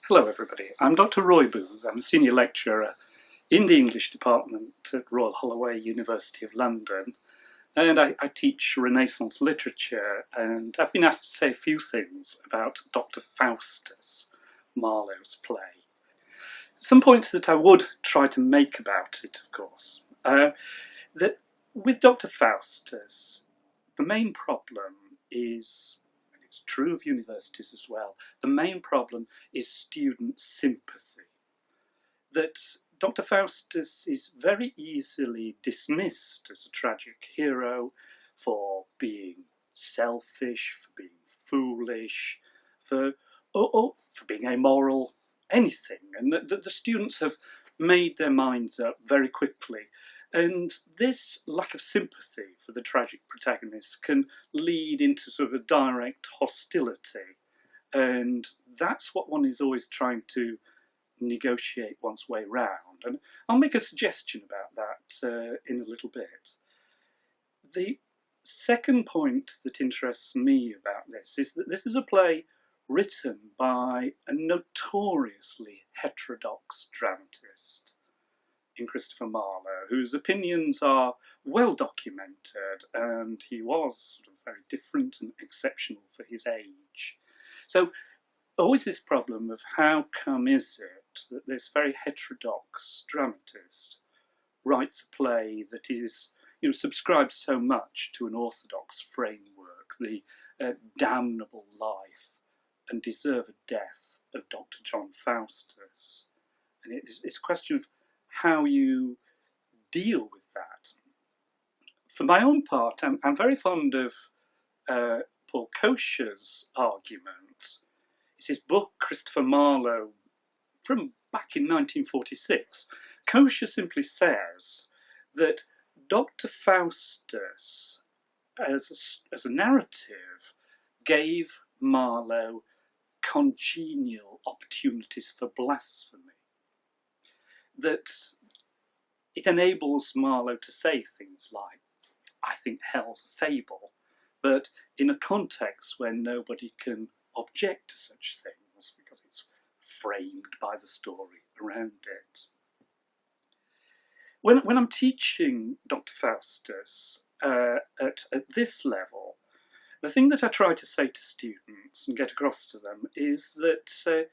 Hello everybody, I'm Dr. Roy Booth. I'm a senior lecturer in the English department at Royal Holloway, University of London, and I teach Renaissance literature, and I've been asked to say a few things about Doctor Faustus, Marlowe's play. Some points that I would try to make about it, of course, that with Doctor Faustus, the main problem is, and it's true of universities as well, the main problem is student sympathy. That Dr. Faustus is very easily dismissed as a tragic hero for being selfish, for being foolish, for being amoral, anything. And the students have made their minds up very quickly. And this lack of sympathy for the tragic protagonist can lead into sort of a direct hostility. And that's what one is always trying to negotiate one's way round. And I'll make a suggestion about that in a little bit. The second point that interests me about this is that this is a play written by a notoriously heterodox dramatist in Christopher Marlowe, whose opinions are well documented, and he was sort of very different and exceptional for his age. So always this problem of how come is it that this very heterodox dramatist writes a play that is, subscribes so much to an orthodox framework, the damnable life and deserved death of Dr. John Faustus. And it's a question of how you deal with that. For my own part, I'm very fond of Paul Kosher's argument. It's his book, Christopher Marlowe, from back in 1946. Kosher simply says that Dr. Faustus, as a narrative, gave Marlowe congenial opportunities for blasphemy. That it enables Marlowe to say things like, I think hell's a fable, but in a context where nobody can object to such things because it's framed by the story around it. When I'm teaching Dr. Faustus at this level, the thing that I try to say to students and get across to them is that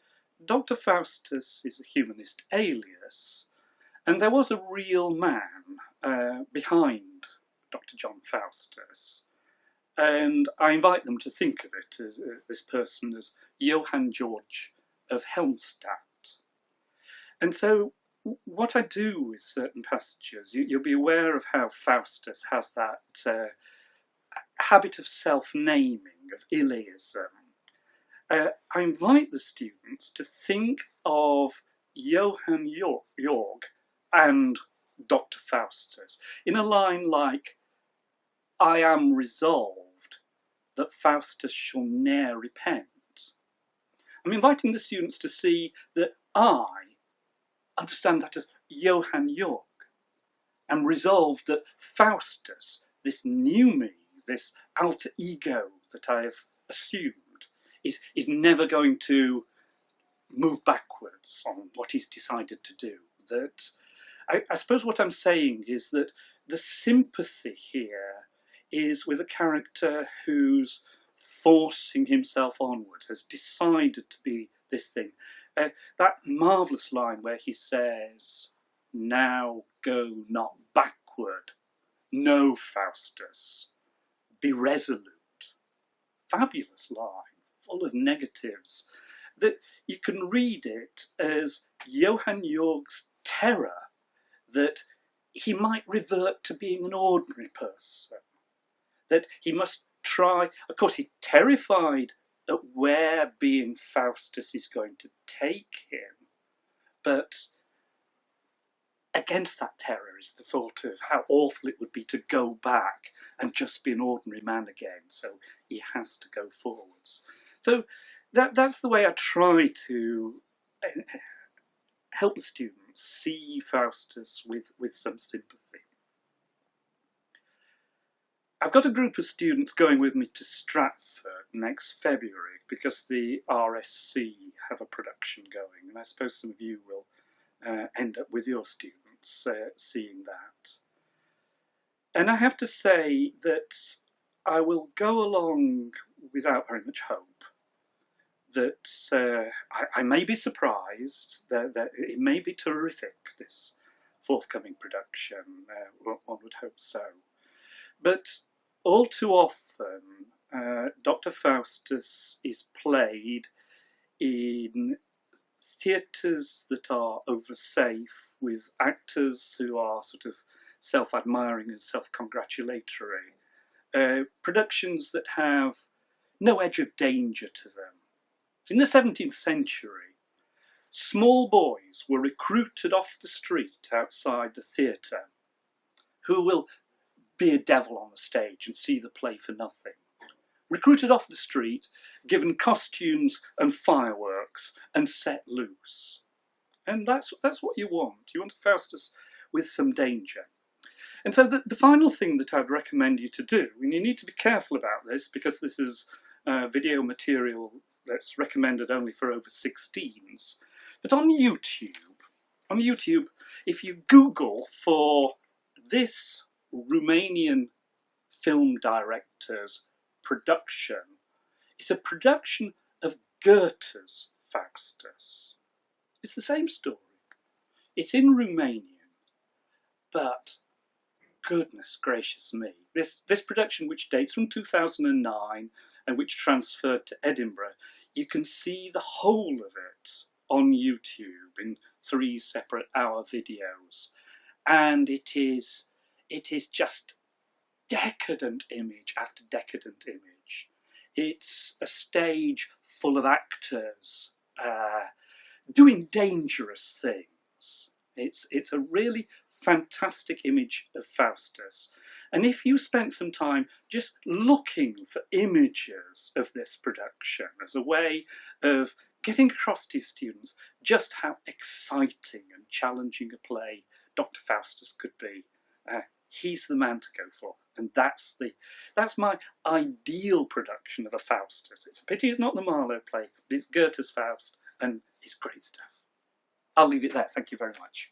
Dr. Faustus is a humanist alias, and there was a real man behind Dr. John Faustus. And I invite them to think of it as this person as Johann George of Helmstadt. And so what I do with certain passages, you'll be aware of how Faustus has that habit of self-naming, of Iliism. I invite the students to think of Johann Georg and Dr. Faustus in a line like, I am resolved that Faustus shall ne'er repent. I'm inviting the students to see that I understand that as Johann Georg, and resolved that Faustus, this new me, this alter ego that I have assumed, is never going to move backwards on what he's decided to do. That I suppose what I'm saying is that the sympathy here is with a character who's forcing himself onward, has decided to be this thing. That marvellous line where he says, now go not backward, no Faustus, be resolute. Fabulous line, full of negatives, that you can read it as Johann Georg's terror that he might revert to being an ordinary person, that he must try, of course he's terrified at where being Faustus is going to take him, but against that terror is the thought of how awful it would be to go back and just be an ordinary man again, so he has to go forwards. So that's the way I try to help the students see Faustus with some sympathy. I've got a group of students going with me to Stratford next February because the RSC have a production going, and I suppose some of you will end up with your students seeing that. And I have to say that I will go along without very much hope that I may be surprised, that it may be terrific, this forthcoming production, one would hope so. But all too often, Doctor Faustus is played in theatres that are over-safe, with actors who are sort of self-admiring and self-congratulatory. Productions that have no edge of danger to them. In the 17th century, small boys were recruited off the street outside the theatre, who will be a devil on the stage and see the play for nothing. Recruited off the street, given costumes and fireworks, and set loose. And that's what you want. You want a Faustus with some danger. And so the final thing that I'd recommend you to do, and you need to be careful about this because this is video material that's recommended only for over 16s, but on YouTube, if you Google for this Romanian film director's production, it's a production of Goethe's Faustus. It's the same story. It's in Romanian, but goodness gracious me, this production, which dates from 2009 and which transferred to Edinburgh, you can see the whole of it on YouTube in 3 separate hour videos, and it is just decadent image after decadent image. It's a stage full of actors doing dangerous things. It's a really fantastic image of Faustus. And if you spent some time just looking for images of this production as a way of getting across to your students just how exciting and challenging a play Dr. Faustus could be, he's the man to go for. And that's my ideal production of a Faustus. It's a pity it's not the Marlowe play, but it's Goethe's Faust, and it's great stuff. I'll leave it there. Thank you very much.